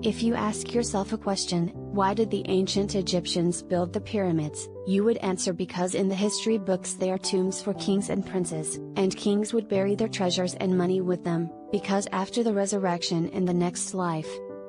If you ask yourself a question, why did the ancient Egyptians build the pyramids, you would answer because in the history books they are tombs for kings and princes, and kings would bury their treasures and money with them, because after the resurrection in the next life.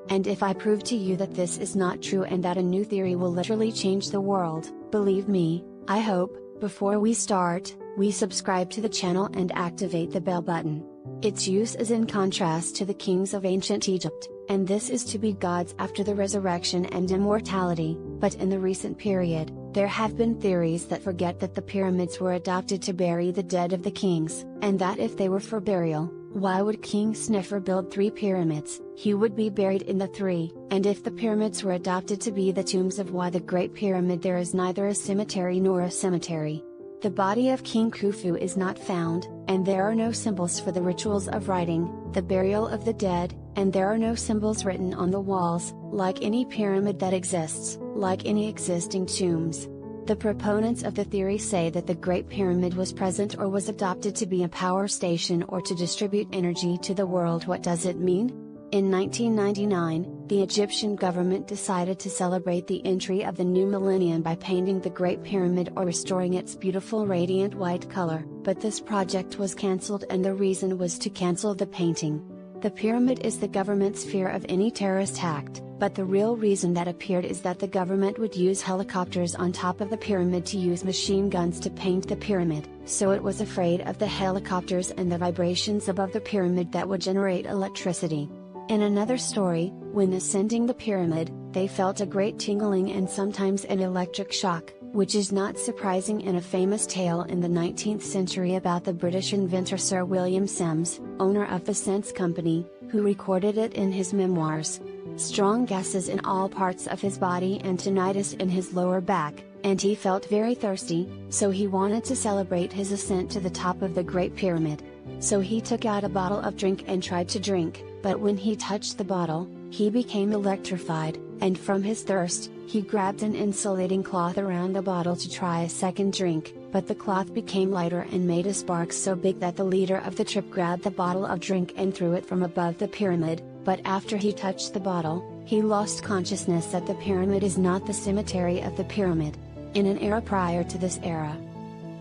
And if I prove to you that this is not true and that a new theory will literally change the world, believe me, I hope, before we start, we subscribe to the channel and activate the bell button. Its use is in contrast to the kings of ancient Egypt, and this is to be gods after the resurrection and immortality, but in the recent period, there have been theories that forget that the pyramids were adopted to bury the dead of the kings, and that if they were for burial, why would King Snefru build 3 pyramids? He would be buried in the 3, and if the pyramids were adopted to be the tombs of why the Great Pyramid, there is neither a cemetery nor a cemetery. The body of King Khufu is not found, and there are no symbols for the rituals of writing, the burial of the dead, and there are no symbols written on the walls, like any pyramid that exists, like any existing tombs. The proponents of the theory say that the Great Pyramid was present or was adopted to be a power station or to distribute energy to the world. What does it mean? In 1999, the Egyptian government decided to celebrate the entry of the new millennium by painting the Great Pyramid or restoring its beautiful radiant white color, but this project was cancelled and the reason was to cancel the painting. The pyramid is the government's fear of any terrorist act, but the real reason that appeared is that the government would use helicopters on top of the pyramid to use machine guns to paint the pyramid, so it was afraid of the helicopters and the vibrations above the pyramid that would generate electricity. In another story, when ascending the pyramid, they felt a great tingling and sometimes an electric shock, which is not surprising in a famous tale in the 19th century about the British inventor Sir William Sims, owner of the Sense Company, who recorded it in his memoirs. Strong gases in all parts of his body and tinnitus in his lower back, and he felt very thirsty, so he wanted to celebrate his ascent to the top of the Great Pyramid. So he took out a bottle of drink and tried to drink, but when he touched the bottle, he became electrified, and from his thirst, he grabbed an insulating cloth around the bottle to try a second drink, but the cloth became lighter and made a spark so big that the leader of the trip grabbed the bottle of drink and threw it from above the pyramid, but after he touched the bottle, he lost consciousness that the pyramid is not the cemetery of the pyramid. In an era prior to this era.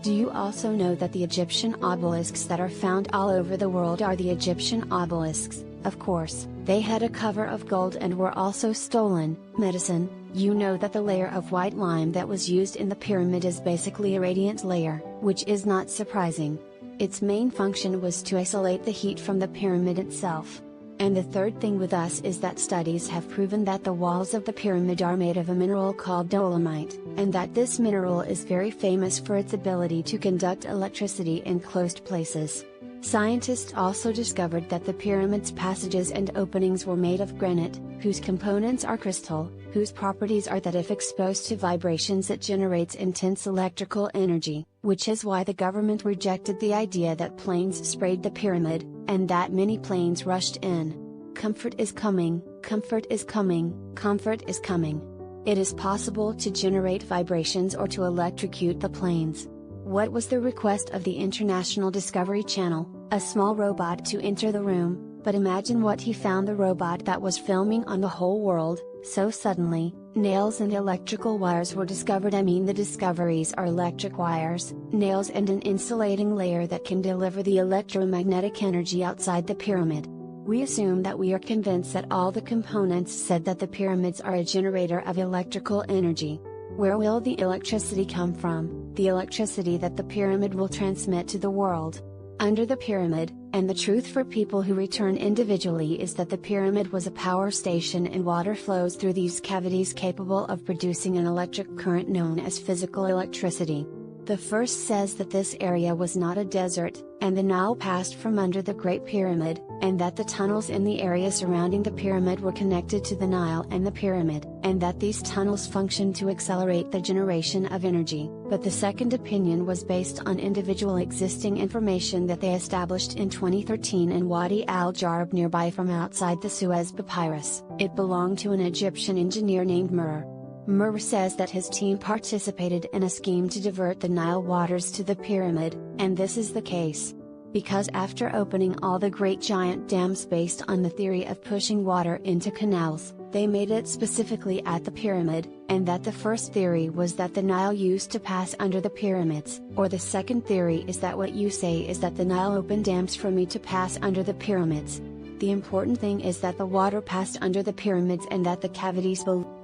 Do you also know that the Egyptian obelisks that are found all over the world are the Egyptian obelisks? Of course, they had a cover of gold and were also stolen. Medicine, you know that the layer of white lime that was used in the pyramid is basically a radiant layer, which is not surprising. Its main function was to isolate the heat from the pyramid itself. And the third thing with us is that studies have proven that the walls of the pyramid are made of a mineral called dolomite, and that this mineral is very famous for its ability to conduct electricity in closed places. Scientists also discovered that the pyramid's passages and openings were made of granite, whose components are crystal, whose properties are that if exposed to vibrations it generates intense electrical energy, which is why the government rejected the idea that planes sprayed the pyramid, and that many planes rushed in. Comfort is coming, comfort is coming, comfort is coming. It is possible to generate vibrations or to electrocute the planes. What was the request of the International Discovery Channel? A small robot to enter the room, but imagine what he found: the robot that was filming on the whole world. So suddenly, nails and electrical wires were discovered. The discoveries are electric wires, nails and an insulating layer that can deliver the electromagnetic energy outside the pyramid. We assume that we are convinced that all the components said that the pyramids are a generator of electrical energy. Where will the electricity come from? The electricity that the pyramid will transmit to the world. Under the pyramid, and the truth for people who return individually is that the pyramid was a power station and water flows through these cavities capable of producing an electric current known as physical electricity. The first says that this area was not a desert, and the Nile passed from under the Great Pyramid, and that the tunnels in the area surrounding the pyramid were connected to the Nile and the pyramid, and that these tunnels functioned to accelerate the generation of energy. But the second opinion was based on individual existing information that they established in 2013 in Wadi al-Jarb nearby from outside the Suez Papyrus. It belonged to an Egyptian engineer named Murr. Murr says that his team participated in a scheme to divert the Nile waters to the pyramid, and this is the case. Because after opening all the great giant dams based on the theory of pushing water into canals, they made it specifically at the pyramid, and that the first theory was that the Nile used to pass under the pyramids, or the second theory is that what you say is that the Nile opened dams for me to pass under the pyramids. The important thing is that the water passed under the pyramids and that the cavities below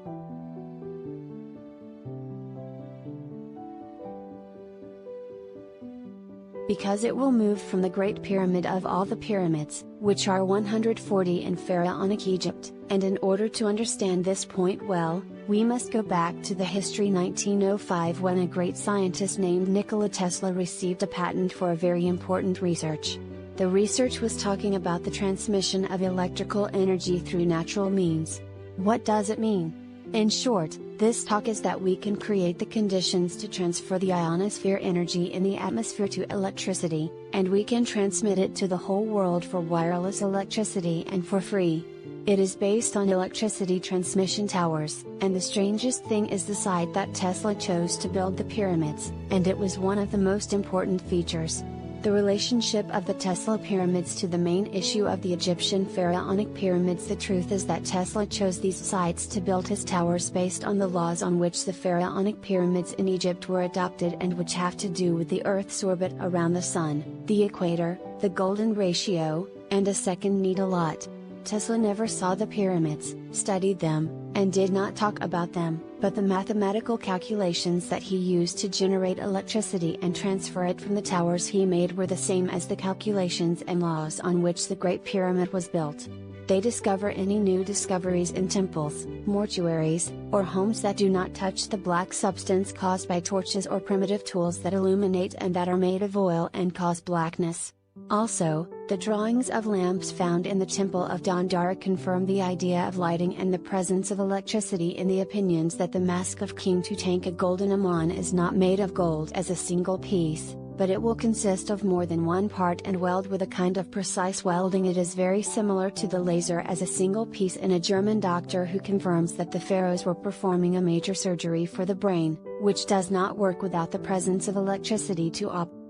because it will move from the Great Pyramid of all the pyramids, which are 140 in Pharaonic Egypt, and in order to understand this point well, we must go back to the history 1905 when a great scientist named Nikola Tesla received a patent for a very important research. The research was talking about the transmission of electrical energy through natural means. What does it mean? In short, this talk is that we can create the conditions to transfer the ionosphere energy in the atmosphere to electricity, and we can transmit it to the whole world for wireless electricity and for free. It is based on electricity transmission towers, and the strangest thing is the site that Tesla chose to build the pyramids, and it was one of the most important features. The relationship of the Tesla pyramids to the main issue of the Egyptian pharaonic pyramids. The truth is that Tesla chose these sites to build his towers based on the laws on which the pharaonic pyramids in Egypt were adopted and which have to do with the Earth's orbit around the Sun, the equator, the golden ratio, and a second needle lot. Tesla never saw the pyramids, studied them, and did not talk about them, but the mathematical calculations that he used to generate electricity and transfer it from the towers he made were the same as the calculations and laws on which the Great Pyramid was built. They discover any new discoveries in temples, mortuaries, or homes that do not touch the black substance caused by torches or primitive tools that illuminate and that are made of oil and cause blackness. Also, the drawings of lamps found in the Temple of Dendera confirm the idea of lighting and the presence of electricity in the opinions that the mask of King Tutankhamun Amon is not made of gold as a single piece, but it will consist of more than one part and weld with a kind of precise welding. It is very similar to the laser as a single piece in a German doctor who confirms that the pharaohs were performing a major surgery for the brain, which does not work without the presence of electricity to operate.